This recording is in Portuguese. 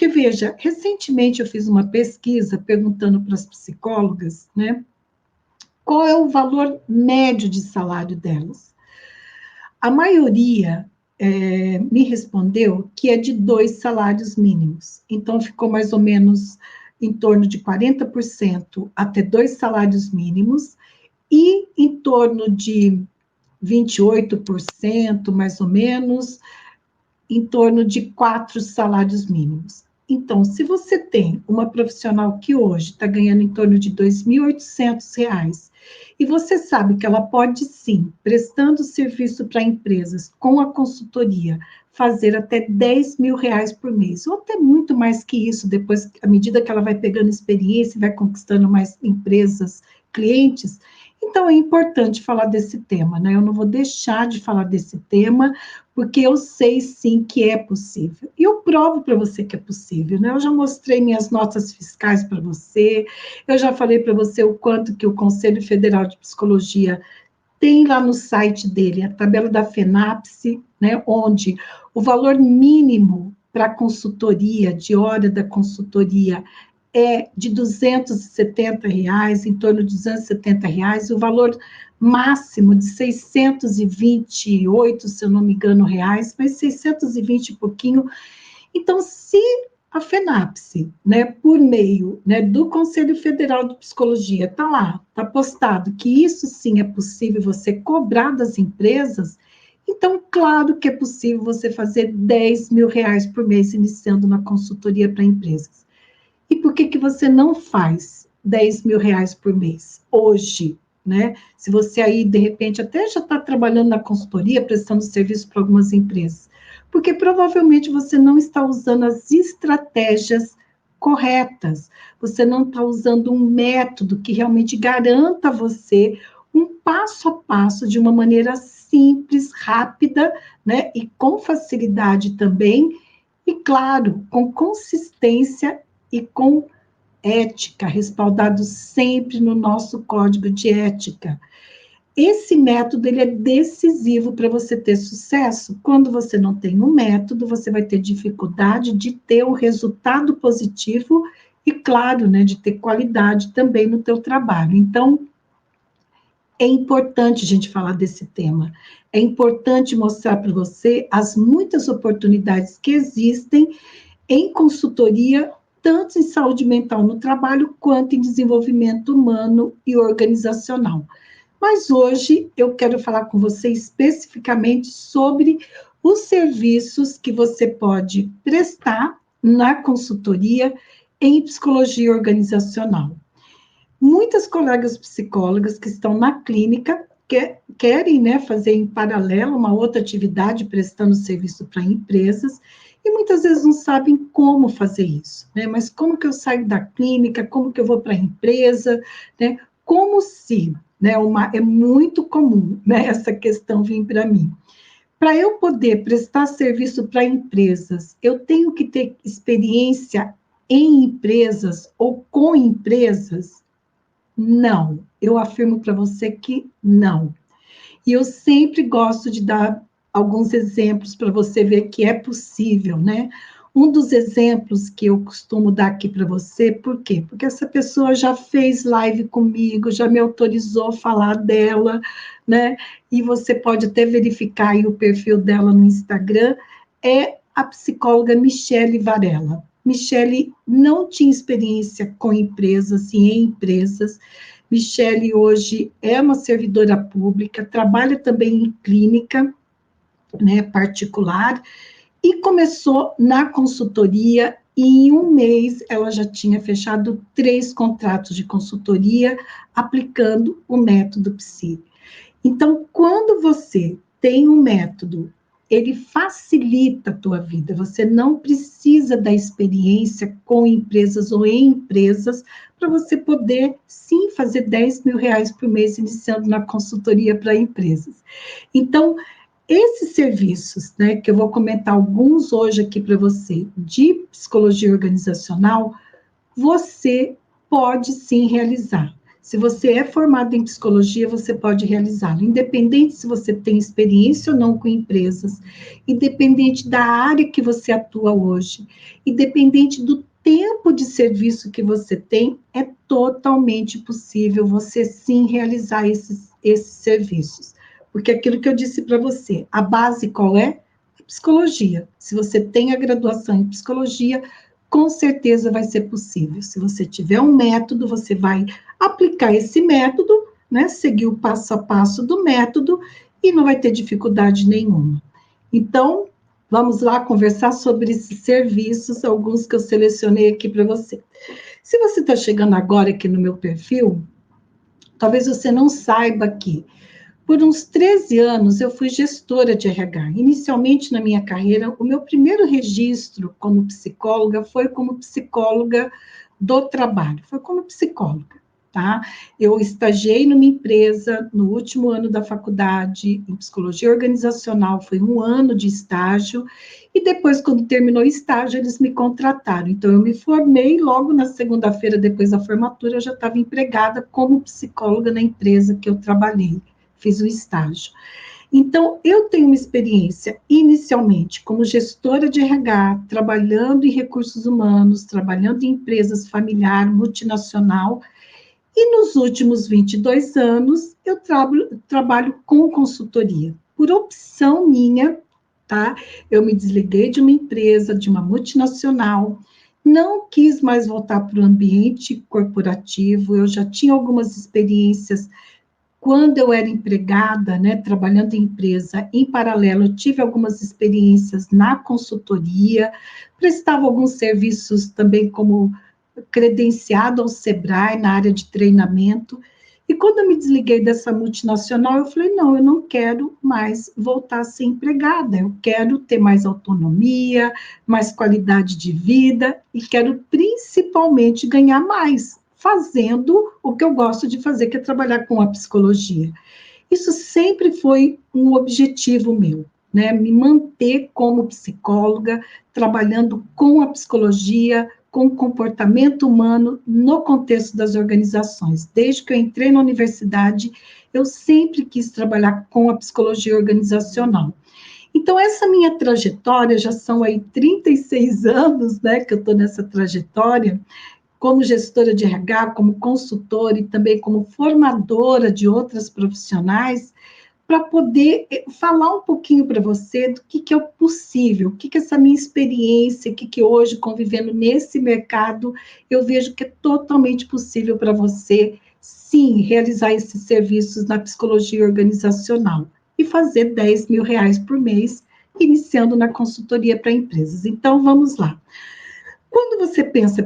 Porque, veja, recentemente eu fiz uma pesquisa perguntando para as psicólogas, né, qual é o valor médio de salário delas. A maioria me respondeu que é de 2 salários mínimos. Então, ficou mais ou menos em torno de 40% até 2 salários mínimos e em torno de 28%, mais ou menos, em torno de 4 salários mínimos. Então, se você tem uma profissional que hoje está ganhando em torno de R$ 2.800, e você sabe que ela pode sim, prestando serviço para empresas com a consultoria, fazer até R$ 10.000 por mês, ou até muito mais que isso, depois, à medida que ela vai pegando experiência e vai conquistando mais empresas, clientes. Então, é importante falar desse tema, né? Eu não vou deixar de falar desse tema, porque eu sei sim que é possível. E eu provo para você que é possível, né? Eu já mostrei minhas notas fiscais para você, eu já falei para você o quanto que o Conselho Federal de Psicologia tem lá no site dele, a tabela da FENAPSE, né? Onde o valor mínimo para consultoria, de hora da consultoria, é de R$ 270, em torno de R$ 270, o valor máximo de 628, se eu não me engano, reais, mas 620 e pouquinho. Então, se a FENAPSE, né, por meio, né, do Conselho Federal de Psicologia, está lá, está postado que isso sim é possível você cobrar das empresas, então, claro que é possível você fazer R$ 10.000 por mês iniciando na consultoria para empresas. E por que você não faz R$ 10.000 por mês hoje, né? Se você aí, de repente, até já está trabalhando na consultoria, prestando serviço para algumas empresas. Porque provavelmente você não está usando as estratégias corretas. Você não está usando um método que realmente garanta a você um passo a passo, de uma maneira simples, rápida, né? E com facilidade também. E, claro, com consistência e com ética, respaldado sempre no nosso código de ética. Esse método ele é decisivo para você ter sucesso. Quando você não tem um método, você vai ter dificuldade de ter um resultado positivo e, claro, né, de ter qualidade também no teu trabalho. Então, é importante a gente falar desse tema. É importante mostrar para você as muitas oportunidades que existem em consultoria, tanto em saúde mental no trabalho, quanto em desenvolvimento humano e organizacional. Mas hoje eu quero falar com você especificamente sobre os serviços que você pode prestar na consultoria em psicologia organizacional. Muitas colegas psicólogas que estão na clínica querem, né, fazer em paralelo uma outra atividade prestando serviço para empresas, e muitas vezes não sabem como fazer isso, né? Mas como que eu saio da clínica, como que eu vou para a empresa, né? Como se, né, é muito comum, né, essa questão vir para mim. Para eu poder prestar serviço para empresas, eu tenho que ter experiência em empresas ou com empresas? Não, eu afirmo para você que não. E eu sempre gosto de dar alguns exemplos para você ver que é possível, né? Um dos exemplos que eu costumo dar aqui para você, por quê? Porque essa pessoa já fez live comigo, já me autorizou a falar dela, né? E você pode até verificar aí o perfil dela no Instagram, é a psicóloga Michele Varela. Michele não tinha experiência com empresas e em empresas. Michele hoje é uma servidora pública, trabalha também em clínica, né, particular, e começou na consultoria, e em um mês ela já tinha fechado 3 contratos de consultoria, aplicando o método PSI. Então, quando você tem um método, ele facilita a tua vida, você não precisa da experiência com empresas ou em empresas para você poder, sim, fazer R$ 10.000 por mês iniciando na consultoria para empresas. Então, esses serviços, né, que eu vou comentar alguns hoje aqui para você, de psicologia organizacional, você pode sim realizar. Se você é formado em psicologia, você pode realizá-lo, independente se você tem experiência ou não com empresas, independente da área que você atua hoje, independente do tempo de serviço que você tem, é totalmente possível você sim realizar esses serviços. Porque aquilo que eu disse para você, a base qual é? A psicologia. Se você tem a graduação em psicologia, com certeza vai ser possível. Se você tiver um método, você vai aplicar esse método, né? Seguir o passo a passo do método e não vai ter dificuldade nenhuma. Então, vamos lá conversar sobre esses serviços, alguns que eu selecionei aqui para você. Se você está chegando agora aqui no meu perfil, talvez você não saiba que por uns 13 anos eu fui gestora de RH. Inicialmente na minha carreira, o meu primeiro registro como psicóloga foi como psicóloga do trabalho, foi como psicóloga, tá? Eu estagiei numa empresa no último ano da faculdade, em psicologia organizacional, foi um ano de estágio, e depois, quando terminou o estágio, eles me contrataram. Então, eu me formei, logo na segunda-feira, depois da formatura, eu já estava empregada como psicóloga na empresa que eu trabalhei, fiz o estágio. Então, eu tenho uma experiência, inicialmente, como gestora de RH, trabalhando em recursos humanos, trabalhando em empresas familiar, multinacional, e nos últimos 22 anos, eu trabalho com consultoria. Por opção minha, tá? Eu me desliguei de uma empresa, de uma multinacional, não quis mais voltar para o ambiente corporativo, eu já tinha algumas experiências quando eu era empregada, né, trabalhando em empresa, em paralelo, eu tive algumas experiências na consultoria, prestava alguns serviços também como credenciado ao Sebrae na área de treinamento. E quando eu me desliguei dessa multinacional, eu falei, não, eu não quero mais voltar a ser empregada, eu quero ter mais autonomia, mais qualidade de vida e quero principalmente ganhar mais, fazendo o que eu gosto de fazer, que é trabalhar com a psicologia. Isso sempre foi um objetivo meu, né? Me manter como psicóloga, trabalhando com a psicologia, com o comportamento humano no contexto das organizações. Desde que eu entrei na universidade, eu sempre quis trabalhar com a psicologia organizacional. Então, essa minha trajetória, já são aí 36 anos, né, que eu estou nessa trajetória, como gestora de RH, como consultora e também como formadora de outras profissionais, para poder falar um pouquinho para você do que é o possível, o que é essa minha experiência, o que hoje, convivendo nesse mercado, eu vejo que é totalmente possível para você, sim, realizar esses serviços na psicologia organizacional e fazer 10 mil reais por mês, iniciando na consultoria para empresas. Então, vamos lá. Quando você pensa